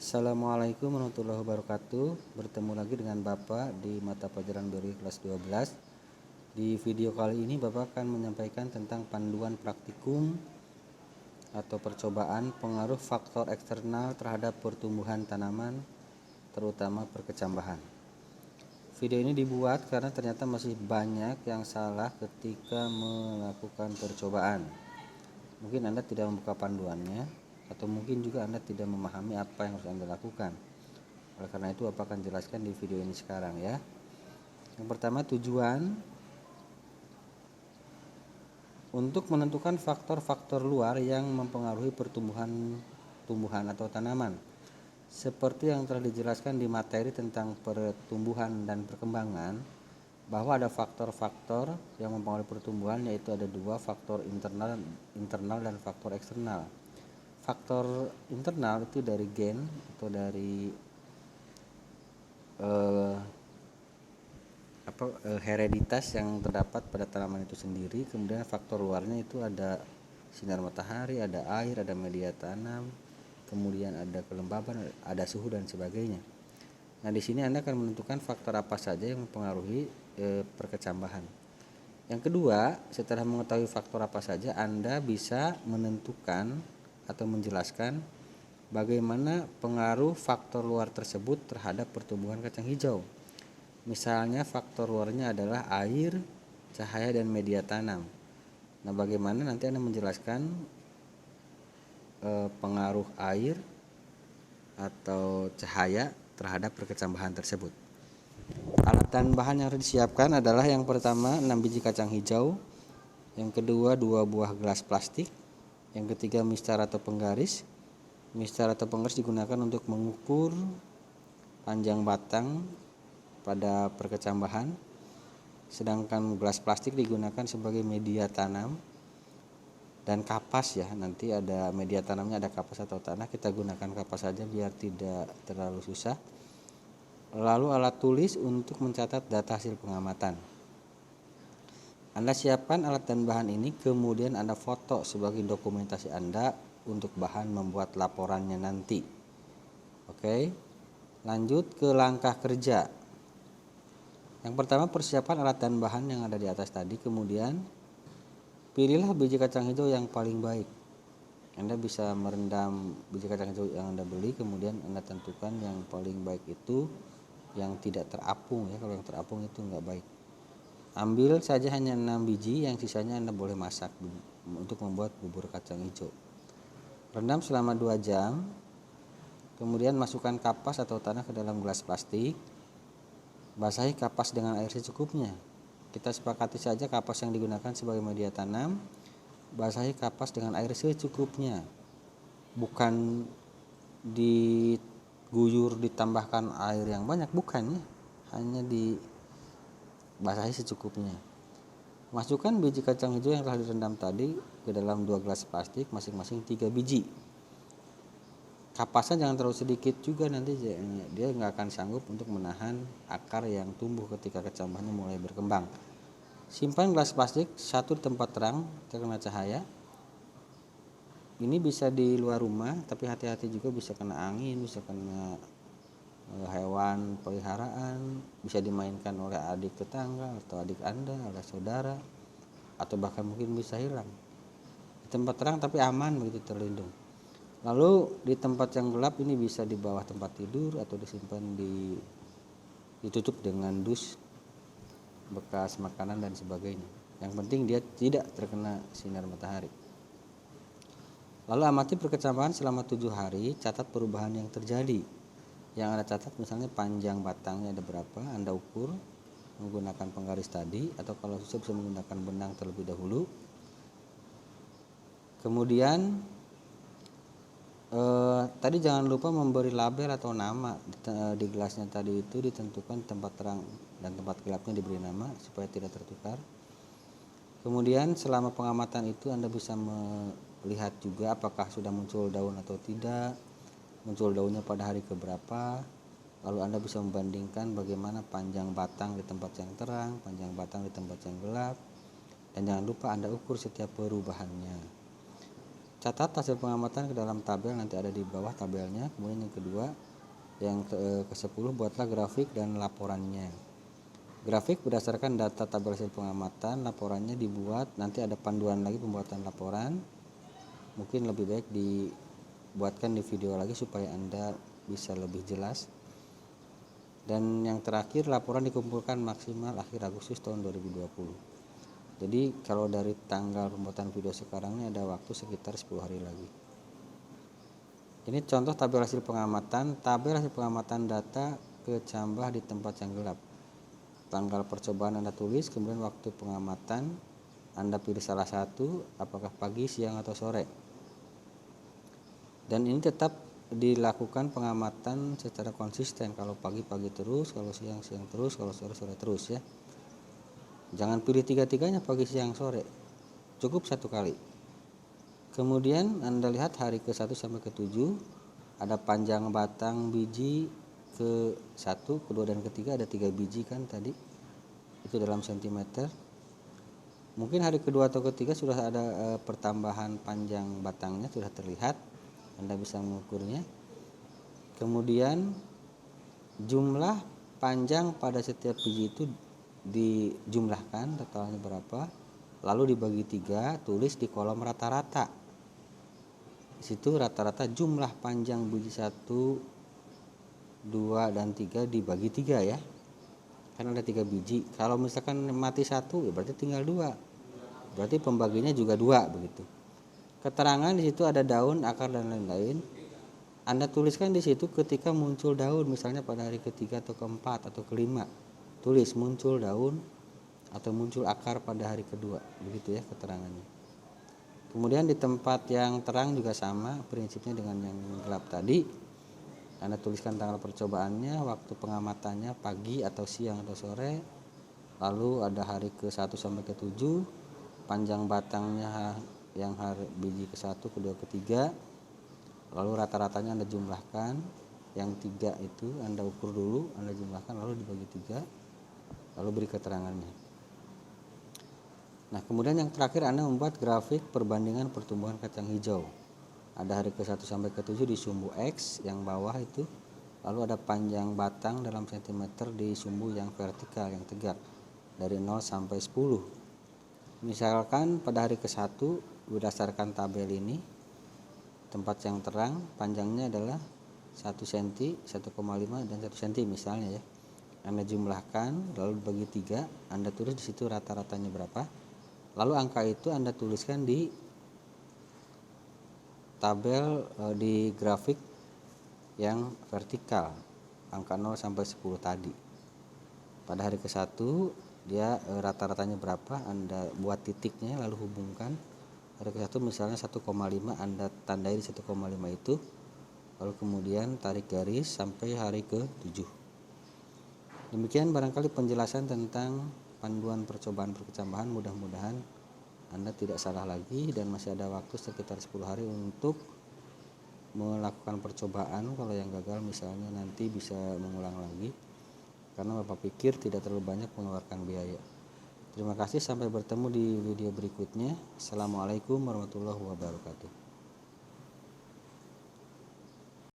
Assalamualaikum warahmatullahi wabarakatuh. Bertemu lagi dengan Bapak di mata pelajaran biologi kelas 12. Di video kali ini Bapak akan menyampaikan tentang panduan praktikum atau percobaan pengaruh faktor eksternal terhadap pertumbuhan tanaman, terutama perkecambahan. Video ini dibuat karena ternyata masih banyak yang salah ketika melakukan percobaan. Mungkin Anda tidak membuka panduannya, atau mungkin juga Anda tidak memahami apa yang harus Anda lakukan. Oleh karena itu, Bapak akan jelaskan di video ini sekarang ya. Yang pertama, tujuan untuk menentukan faktor-faktor luar yang mempengaruhi tumbuhan atau tanaman. Seperti yang telah dijelaskan di materi tentang pertumbuhan dan perkembangan, bahwa ada faktor-faktor yang mempengaruhi pertumbuhan, yaitu ada dua, faktor internal dan faktor eksternal. Faktor internal itu dari gen atau dari hereditas yang terdapat pada tanaman itu sendiri. Kemudian faktor luarnya itu ada sinar matahari, ada air, ada media tanam, kemudian ada kelembaban, ada suhu dan sebagainya. Nah, di sini Anda akan menentukan faktor apa saja yang mempengaruhi perkecambahan. Yang kedua, setelah mengetahui faktor apa saja, Anda bisa menentukan atau menjelaskan bagaimana pengaruh faktor luar tersebut terhadap pertumbuhan kacang hijau. Misalnya faktor luarnya adalah air, cahaya, dan media tanam. Nah, bagaimana nanti Anda menjelaskan pengaruh air atau cahaya terhadap perkecambahan tersebut. Alat dan bahan yang harus disiapkan adalah yang pertama 6 biji kacang hijau, yang kedua 2 buah gelas plastik, yang ketiga mistar atau penggaris. Mistar atau penggaris digunakan untuk mengukur panjang batang pada perkecambahan, sedangkan gelas plastik digunakan sebagai media tanam, dan kapas ya, nanti ada media tanamnya, ada kapas atau tanah, kita gunakan kapas saja biar tidak terlalu susah. Lalu alat tulis untuk mencatat data hasil pengamatan. Anda siapkan alat dan bahan ini, kemudian Anda foto sebagai dokumentasi Anda untuk bahan membuat laporannya nanti. Oke, lanjut ke langkah kerja. Yang pertama, persiapan alat dan bahan yang ada di atas tadi, kemudian pilihlah biji kacang hijau yang paling baik. Anda bisa merendam biji kacang hijau yang Anda beli, kemudian Anda tentukan yang paling baik itu yang tidak terapung ya. Kalau yang terapung itu enggak baik. Ambil saja hanya 6 biji, yang sisanya Anda boleh masak untuk membuat bubur kacang hijau. Rendam selama 2 jam. Kemudian masukkan kapas atau tanah ke dalam gelas plastik. Basahi kapas dengan air secukupnya. Kita sepakati saja kapas yang digunakan sebagai media tanam. Basahi kapas dengan air secukupnya. Bukan diguyur ditambahkan air yang banyak, bukan ya. Hanya dibasahi secukupnya. Masukkan biji kacang hijau yang telah direndam tadi ke dalam 2 gelas plastik, masing-masing 3 biji. Kapasnya jangan terlalu sedikit juga, nanti dia nggak akan sanggup untuk menahan akar yang tumbuh ketika kecambahannya mulai berkembang. Simpan gelas plastik satu di tempat terang terkena cahaya. Ini bisa di luar rumah, tapi hati-hati juga, bisa kena angin, bisa kena hewan peliharaan, bisa dimainkan oleh adik tetangga atau adik Anda, oleh saudara, atau bahkan mungkin bisa hilang. Di tempat terang tapi aman, begitu, terlindung. Lalu di tempat yang gelap ini bisa di bawah tempat tidur atau disimpan ditutup dengan dus, bekas makanan dan sebagainya. Yang penting dia tidak terkena sinar matahari. Lalu amati perkecambahan selama 7 hari, catat perubahan yang terjadi. Yang Anda catat misalnya panjang batangnya ada berapa, Anda ukur menggunakan penggaris tadi, atau kalau susah bisa menggunakan benang terlebih dahulu. Kemudian tadi jangan lupa memberi label atau nama di gelasnya tadi, itu ditentukan tempat terang dan tempat gelapnya diberi nama supaya tidak tertukar. Kemudian selama pengamatan itu Anda bisa melihat juga apakah sudah muncul daun atau tidak, muncul daunnya pada hari keberapa. Lalu Anda bisa membandingkan bagaimana panjang batang di tempat yang terang, panjang batang di tempat yang gelap, dan jangan lupa Anda ukur setiap perubahannya. catat hasil pengamatan ke dalam tabel, nanti ada di bawah tabelnya. Kemudian yang kedua, yang ke-10, buatlah grafik dan laporannya. Grafik berdasarkan data tabel hasil pengamatan, laporannya dibuat, nanti ada panduan lagi pembuatan laporan. Mungkin lebih baik dibuatkan di video lagi supaya Anda bisa lebih jelas. Dan yang terakhir, laporan dikumpulkan maksimal akhir Agustus tahun 2020. Jadi kalau dari tanggal pembuatan video sekarang ini ada waktu sekitar 10 hari lagi. Ini contoh tabel hasil pengamatan. Tabel hasil pengamatan data kecambah di tempat yang gelap. Tanggal percobaan Anda tulis, kemudian waktu pengamatan Anda pilih salah satu, apakah pagi, siang, atau sore. Dan ini tetap dilakukan pengamatan secara konsisten. Kalau pagi-pagi terus, kalau siang-siang terus, kalau sore-sore terus ya. Jangan pilih tiga-tiganya pagi, siang, sore. Cukup satu kali. Kemudian Anda lihat hari ke-1 sampai ke-7, ada panjang batang biji ke-1, ke-2 dan ke-3 ada 3 biji kan tadi. Itu dalam sentimeter. Mungkin hari ke-2 atau ke-3 sudah ada pertambahan panjang batangnya sudah terlihat. Anda bisa mengukurnya. Kemudian jumlah panjang pada setiap biji itu dijumlahkan, totalnya berapa, lalu dibagi 3, tulis di kolom rata-rata. Di situ rata-rata jumlah panjang biji 1, 2, dan 3 dibagi 3 ya. Kan ada 3 biji. Kalau misalkan mati 1 ya berarti tinggal 2. Berarti pembaginya juga 2 begitu. Keterangan di situ ada daun, akar, dan lain-lain. Anda tuliskan di situ ketika muncul daun, misalnya pada hari ke-3 atau ke-4 atau ke-5. Tulis muncul daun atau muncul akar pada hari kedua, begitu ya keterangannya. Kemudian di tempat yang terang juga sama prinsipnya dengan yang gelap tadi. Anda tuliskan tanggal percobaannya, waktu pengamatannya pagi atau siang atau sore, lalu ada hari ke-1 sampai ke-7, panjang batangnya yang hari biji ke-1, kedua, ketiga, lalu rata-ratanya Anda jumlahkan, yang 3 itu Anda ukur dulu, Anda jumlahkan lalu dibagi 3, lalu beri keterangannya. Nah, kemudian yang terakhir Anda membuat grafik perbandingan pertumbuhan kacang hijau. Ada hari ke-1 sampai ke-7 di sumbu X yang bawah itu, lalu ada panjang batang dalam sentimeter di sumbu yang vertikal yang tegak dari 0 sampai 10. Misalkan pada hari ke-1 berdasarkan tabel ini, tempat yang terang panjangnya adalah 1 cm, 1,5 dan 1 cm misalnya ya. Anda jumlahkan lalu bagi 3, Anda tulis di situ rata-ratanya berapa. Lalu angka itu Anda tuliskan di tabel di grafik yang vertikal, angka 0 sampai 10 tadi. Pada hari ke-1 dia rata-ratanya berapa, Anda buat titiknya lalu hubungkan. Hari ke-1 misalnya 1,5, Anda tandai di 1,5 itu, lalu kemudian tarik garis sampai hari ke-7. Demikian barangkali penjelasan tentang panduan percobaan perkecambahan. Mudah-mudahan Anda tidak salah lagi dan masih ada waktu sekitar 10 hari untuk melakukan percobaan. Kalau yang gagal misalnya nanti bisa mengulang lagi, karena Bapak pikir tidak terlalu banyak mengeluarkan biaya. Terima kasih, sampai bertemu di video berikutnya. Assalamualaikum warahmatullahi wabarakatuh.